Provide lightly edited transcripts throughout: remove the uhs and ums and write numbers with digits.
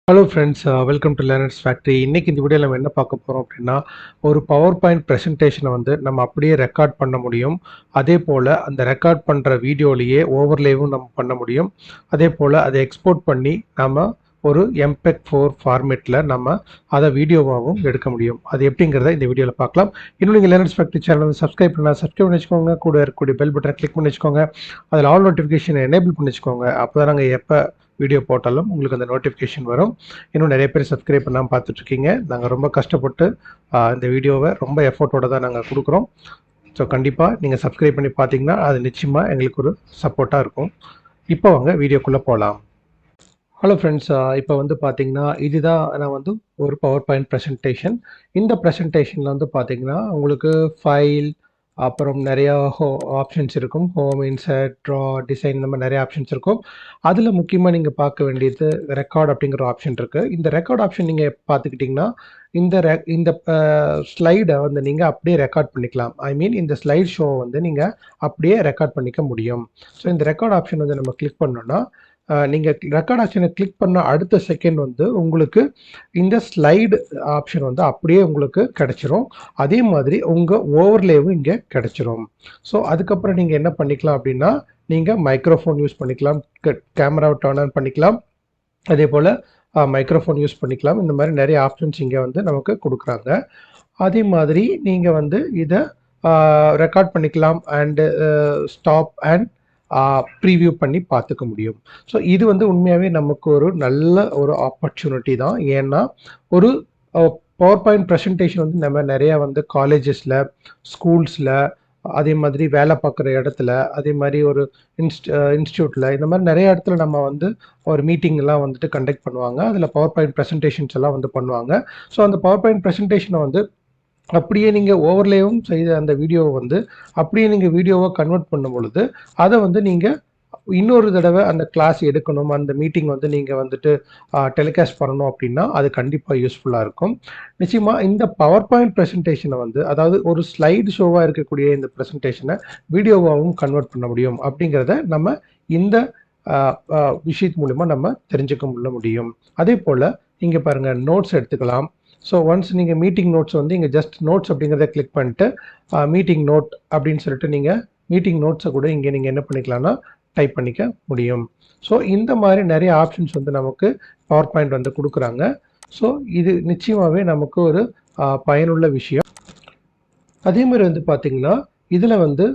Hello friends, welcome to learners factory. இன்னைக்கு இந்த வீடியோவில் நம்ம என்ன பார்க்க போகிறோம் அப்படின்னா, ஒரு பவர் பாயிண்ட் ப்ரெசன்டேஷனை வந்து நம்ம அப்படியே ரெக்கார்ட் பண்ண முடியும். அதே போல் அந்த ரெக்கார்ட் பண்ணுற வீடியோலேயே ஓவர்லேவும் நம்ம பண்ண முடியும். அதே போல் அதை எக்ஸ்போர்ட் பண்ணி நம்ம ஒரு எம்பெக் 4 ஃபார்மேட்டில் நம்ம அதை வீடியோவாகவும் எடுக்க முடியும். அது எப்படிங்கிறத இந்த வீடியோவில் பார்க்கலாம். இன்னும் நீங்கள் லேர்னர்ஸ் ஃபேக்ட்ரி சேனல் வந்து சப்ஸ்கிரைப் பண்ணி வச்சுக்கோங்க. கூட இருக்கக்கூடிய பெல் பட்டனை கிளிக் பண்ணி வச்சுக்கோங்க. அதில் ஆல் நோட்டிஃபிகேஷன் எனேபிள் பண்ணி வச்சுக்கோங்க. அப்போ தான் நாங்கள் எப்போ வீடியோ போட்டாலும் உங்களுக்கு அந்த நோட்டிஃபிகேஷன் வரும். இன்னும் நிறைய பேர் சப்ஸ்கிரைப் பண்ணாமல் பார்த்துட்ருக்கீங்க. நாங்கள் ரொம்ப கஷ்டப்பட்டு இந்த வீடியோவை ரொம்ப எஃபோர்ட்டோடு தான் நாங்கள் கொடுக்குறோம். ஸோ கண்டிப்பாக நீங்கள் சப்ஸ்கிரைப் பண்ணி பார்த்தீங்கன்னா அது நிச்சயமாக எங்களுக்கு ஒரு சப்போர்ட்டாக இருக்கும். இப்போ வாங்க வீடியோக்குள்ளே போகலாம். ஹலோ ஃப்ரெண்ட்ஸ், இப்போ வந்து பார்த்தீங்கன்னா இதுதான் நான் வந்து ஒரு பவர் பாயிண்ட் ப்ரெசன்டேஷன். இந்த ப்ரெசன்டேஷனில் வந்து பார்த்தீங்கன்னா உங்களுக்கு ஃபைல், அப்புறம் நிறையா ஆப்ஷன்ஸ் இருக்கும். ஹோம், இன்சர்ட், ட்ரா, டிசைன், இந்த மாதிரி நிறைய ஆப்ஷன்ஸ் இருக்கும். அதில் முக்கியமாக நீங்கள் பார்க்க வேண்டியது ரெக்கார்ட் அப்படிங்கிற ஆப்ஷன் இருக்குது. இந்த ரெக்கார்ட் ஆப்ஷன் நீங்கள் பார்த்துக்கிட்டிங்கன்னா இந்த ஸ்லைடை வந்து நீங்கள் அப்படியே ரெக்கார்ட் பண்ணிக்கலாம். ஐ மீன் இந்த ஸ்லைட் ஷோவை வந்து நீங்கள் அப்படியே ரெக்கார்ட் பண்ணிக்க முடியும். ஸோ இந்த ரெக்கார்ட் ஆப்ஷன் வந்து நம்ம கிளிக் பண்ணோன்னா நீங்கள் ரெக்கார்ட் ஆப்ஷனை கிளிக் பண்ண அடுத்த செகண்ட் வந்து உங்களுக்கு இந்த ஸ்லைடு ஆப்ஷன் வந்து அப்படியே உங்களுக்கு கிடச்சிரும். அதே மாதிரி உங்கள் ஓவர்லேவும் இங்கே கிடச்சிரும். ஸோ அதுக்கப்புறம் நீங்கள் என்ன பண்ணிக்கலாம் அப்படின்னா, நீங்கள் மைக்ரோஃபோன் யூஸ் பண்ணிக்கலாம், கேமராவை டர்ன் ஆன் பண்ணிக்கலாம், அதே போல் மைக்ரோஃபோன் யூஸ் பண்ணிக்கலாம். இந்த மாதிரி நிறைய ஆப்ஷன்ஸ் இங்கே வந்து நமக்கு கொடுக்குறாங்க. அதே மாதிரி நீங்கள் வந்து இதை ரெக்கார்ட் பண்ணிக்கலாம் அண்டு ஸ்டாப் அண்ட் ப்ரீவியூ பண்ணி பார்த்துக்க முடியும். ஸோ இது வந்து உண்மையாகவே நமக்கு ஒரு நல்ல ஒரு ஆப்பர்ச்சுனிட்டி தான். ஏன்னா ஒரு பவர் பாயிண்ட் ப்ரெசன்டேஷன் வந்து நம்ம நிறையா வந்து காலேஜஸில், ஸ்கூல்ஸில், அதே மாதிரி வேலை பார்க்குற இடத்துல, அதே மாதிரி ஒரு இன்ஸ்டியூட்டில், இந்த மாதிரி நிறைய இடத்துல நம்ம வந்து ஒரு மீட்டிங்லாம் வந்துட்டு கண்டக்ட் பண்ணுவாங்க. அதில் பவர் பாயிண்ட் ப்ரெசன்டேஷன்ஸ் எல்லாம் வந்து பண்ணுவாங்க. ஸோ அந்த பவர் பாயிண்ட் ப்ரெசன்டேஷனை வந்து அப்படியே நீங்கள் ஓவர்லேவும் செய்த அந்த வீடியோவை வந்து அப்படியே நீங்கள் வீடியோவை கன்வெர்ட் பண்ணும் பொழுது அதை வந்து நீங்கள் இன்னொரு தடவை அந்த கிளாஸ் எடுக்கணும், அந்த மீட்டிங் வந்து நீங்கள் வந்துட்டு டெலிகாஸ்ட் பண்ணணும் அப்படின்னா அது கண்டிப்பாக யூஸ்ஃபுல்லாக இருக்கும். நிச்சயமாக இந்த பவர் பாயிண்ட் ப்ரெசன்டேஷனை வந்து, அதாவது ஒரு ஸ்லைடு ஷோவாக இருக்கக்கூடிய இந்த ப்ரெசன்டேஷனை வீடியோவாகவும் கன்வெர்ட் பண்ண முடியும் அப்படிங்கிறத நம்ம இந்த விஷயத்து மூலிமா நம்ம தெரிஞ்சுக்க முடியும். அதே போல் இங்கே பாருங்கள், நோட்ஸ் எடுத்துக்கலாம். ஸோ ஒன்ஸ் நீங்கள் மீட்டிங் நோட்ஸ் வந்து இங்கே ஜஸ்ட் நோட்ஸ் அப்படிங்கிறத கிளிக் பண்ணிட்டு மீட்டிங் நோட் அப்படின்னு சொல்லிட்டு நீங்கள் மீட்டிங் நோட்ஸை கூட இங்கே நீங்கள் என்ன பண்ணிக்கலாம்னா டைப் பண்ணிக்க முடியும். ஸோ இந்த மாதிரி நிறைய ஆப்ஷன்ஸ் வந்து நமக்கு பவர் பாயிண்ட் வந்து கொடுக்குறாங்க. ஸோ இது நிச்சயமாகவே நமக்கு ஒரு பயனுள்ள விஷயம். அதே மாதிரி வந்து பார்த்திங்கன்னா இதில் வந்து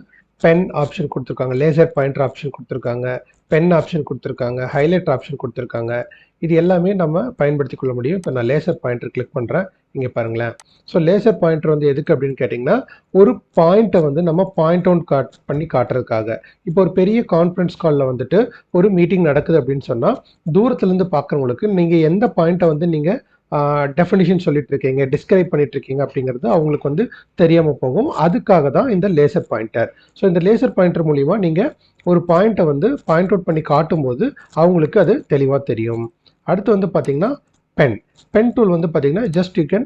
பென் ஆப்ஷன் கொடுத்துருக்காங்க, லேசர் பாயிண்டர் ஆப்ஷன் கொடுத்துருக்காங்க, பென் ஆப்ஷன் கொடுத்துருக்காங்க, ஹைலைட் ஆப்ஷன் கொடுத்துருக்காங்க. இது எல்லாமே நம்ம பயன்படுத்தி கொள்ள முடியும். இப்போ நான் லேசர் பாயிண்டர் கிளிக் பண்ணுறேன். இங்கே பாருங்களேன். ஸோ லேசர் பாயிண்டர் வந்து எதுக்கு அப்படின்னு கேட்டிங்கன்னா, ஒரு பாயிண்ட்டை வந்து நம்ம பாயிண்ட் அவுட் பண்ணி காட்டுறதுக்காக. இப்போ ஒரு பெரிய கான்ஃபரன்ஸ் காலில் வந்துட்டு ஒரு மீட்டிங் நடக்குது அப்படின்னு சொன்னால், தூரத்துலேருந்து பார்க்குறவங்களுக்கு நீங்கள் எந்த பாயிண்ட்டை வந்து நீங்கள் டெஃபினிஷன் சொல்லிட்டு இருக்கீங்க, டிஸ்கிரைப் பண்ணிட்டு இருக்கீங்க அப்படிங்கிறது அவங்களுக்கு வந்து தெரியாமல் போகும். அதுக்காக தான் இந்த லேசர் பாயிண்டர். ஸோ இந்த லேசர் பாயிண்டர் மூலிமா நீங்கள் ஒரு பாயிண்ட்டை வந்து பாயிண்ட் அவுட் பண்ணி காட்டும்போது அவங்களுக்கு அது தெளிவாக தெரியும். அடுத்து வந்து பார்த்தீங்கன்னா பென் டூல் வந்து பார்த்தீங்கன்னா just you can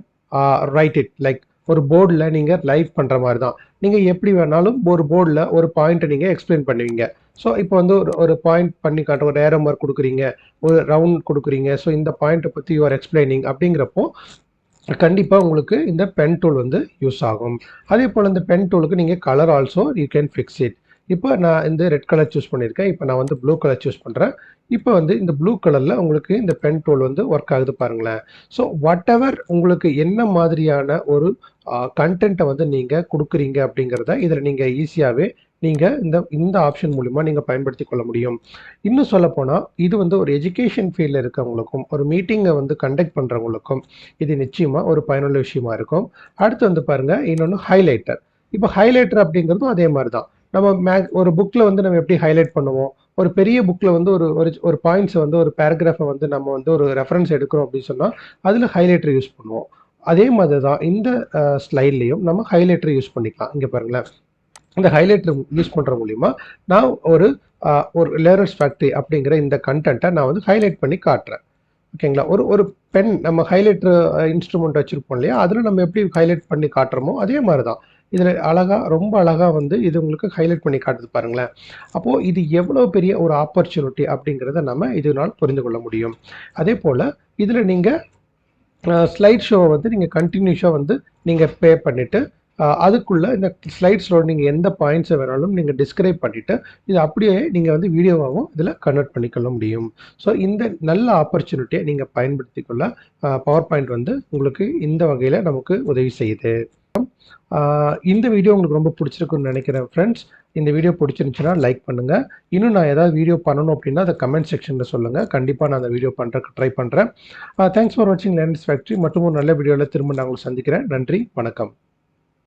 write it like ஒரு போர்டில் நீங்கள் லைட் பண்ணுற மாதிரி தான். நீங்கள் எப்படி வேணாலும் ஒரு போர்டில் ஒரு பாயிண்ட்டை நீங்கள் எக்ஸ்பிளைன் பண்ணுவீங்க. ஸோ இப்போ வந்து ஒரு பாயிண்ட் பண்ணி காட்ட, ஒரு ஏரோ மார்க் கொடுக்குறீங்க, ஒரு ரவுண்ட் கொடுக்குறீங்க. ஸோ இந்த பாயிண்ட்டை பற்றி யூ ஆர் எக்ஸ்பிளைனிங் அப்படிங்கிறப்போ கண்டிப்பாக உங்களுக்கு இந்த பென் டூல் வந்து யூஸ் ஆகும். அதே போல் இந்த பென் டூலுக்கு நீங்கள் colour also you can fix it. இப்போ நான் இந்த ரெட் கலர் சூஸ் பண்ணியிருக்கேன். இப்போ நான் வந்து ப்ளூ கலர் சூஸ் பண்ணுறேன். இப்போ வந்து இந்த ப்ளூ கலரில் உங்களுக்கு இந்த பென் டூல் வந்து ஒர்க் ஆகுது பாருங்களேன். ஸோ வாட் எவர் உங்களுக்கு என்ன மாதிரியான ஒரு கண்டென்ட்டை வந்து நீங்கள் கொடுக்குறீங்க அப்படிங்கிறத இதில் நீங்கள் ஈஸியாகவே நீங்கள் இந்த ஆப்ஷன் மூலிமா நீங்கள் பயன்படுத்தி கொள்ள முடியும். இன்னும் சொல்லப்போனால் இது வந்து ஒரு எஜுகேஷன் ஃபீல்டில் இருக்கவங்களுக்கும், ஒரு மீட்டிங்கை வந்து கண்டக்ட் பண்ணுறவங்களுக்கும் இது நிச்சயமாக ஒரு பயனுள்ள விஷயமா இருக்கும். அடுத்து வந்து பாருங்கள், இன்னொன்று ஹைலைட்டர். இப்போ ஹைலைட்டர் அப்படிங்கிறதும் அதே மாதிரி தான். நம்ம ஒரு புக்கில் வந்து நம்ம எப்படி ஹைலைட் பண்ணுவோம், ஒரு பெரிய புக்கில் வந்து ஒரு பாயிண்ட்ஸை வந்து ஒரு பேராகிராஃபை வந்து நம்ம வந்து ஒரு ரெஃபரன்ஸ் எடுக்கிறோம் அப்படின்னு சொன்னால் அதில் ஹைலைட்டர் யூஸ் பண்ணுவோம். அதே மாதிரி தான் இந்த ஸ்லைட்லேயும் நம்ம ஹைலைட்டர் யூஸ் பண்ணிக்கலாம். இங்கே பாருங்களேன், இந்த ஹைலைட்டர் யூஸ் பண்ணுற மூலிமா நான் ஒரு லேர்னர்ஸ் ஃபேக்ட்ரி அப்படிங்கிற இந்த கண்டென்ட்டை நான் வந்து ஹைலைட் பண்ணி காட்டுறேன். ஓகேங்களா. ஒரு பென் நம்ம ஹைலைட்டர் இன்ஸ்ட்ருமெண்ட் வச்சுருப்போம் இல்லையா, அதில் நம்ம எப்படி ஹைலைட் பண்ணி காட்டுறோமோ அதே மாதிரி தான் இதில் ரொம்ப அழகாக வந்து இது உங்களுக்கு ஹைலைட் பண்ணி காட்டுது பாருங்களேன். அப்போது இது எவ்வளோ பெரிய ஒரு ஆப்பர்ச்சுனிட்டி அப்படிங்கிறத நம்ம இதனால் புரிந்து கொள்ள முடியும். அதே போல் இதில் நீங்கள் ஸ்லைட் ஷோவை வந்து நீங்கள் கண்டினியூஸாக வந்து நீங்கள் பே பண்ணிவிட்டு அதுக்குள்ளே இந்த ஸ்லைட்ஸில் நீங்கள் எந்த பாயிண்ட்ஸை வேணாலும் நீங்கள் டிஸ்கிரைப் பண்ணிவிட்டு இது அப்படியே நீங்கள் வந்து வீடியோவாகவும் இதில் கன்வெர்ட் பண்ணிக்கொள்ள முடியும். ஸோ இந்த நல்ல ஆப்பர்ச்சுனிட்டியை நீங்கள் பயன்படுத்திக்கொள்ள பவர் பாயிண்ட் வந்து உங்களுக்கு இந்த வகையில் நமக்கு உதவி செய்யுது. இந்த வீடியோ உங்களுக்கு ரொம்ப பிடிச்சிருக்குன்னு நினைக்கிறேன் ஃப்ரெண்ட்ஸ். இந்த வீடியோ பிடிச்சிருந்துச்சுன்னா லைக் பண்ணுங்கள். இன்னும் நான் ஏதாவது வீடியோ பண்ணணும் அப்படின்னா அதை கமெண்ட் செக்ஷனில் சொல்லுங்கள். கண்டிப்பாக நான் அந்த வீடியோ பண்ணுறதுக்கு ட்ரை பண்ணுறேன். தேங்க்ஸ் ஃபார் வாட்சிங் லேர்னிங்ஸ் ஃபேக்ட்ரி. மற்றும் ஒரு நல்ல வீடியோவில் திரும்ப நான் உங்களை சந்திக்கிறேன். நன்றி, வணக்கம்.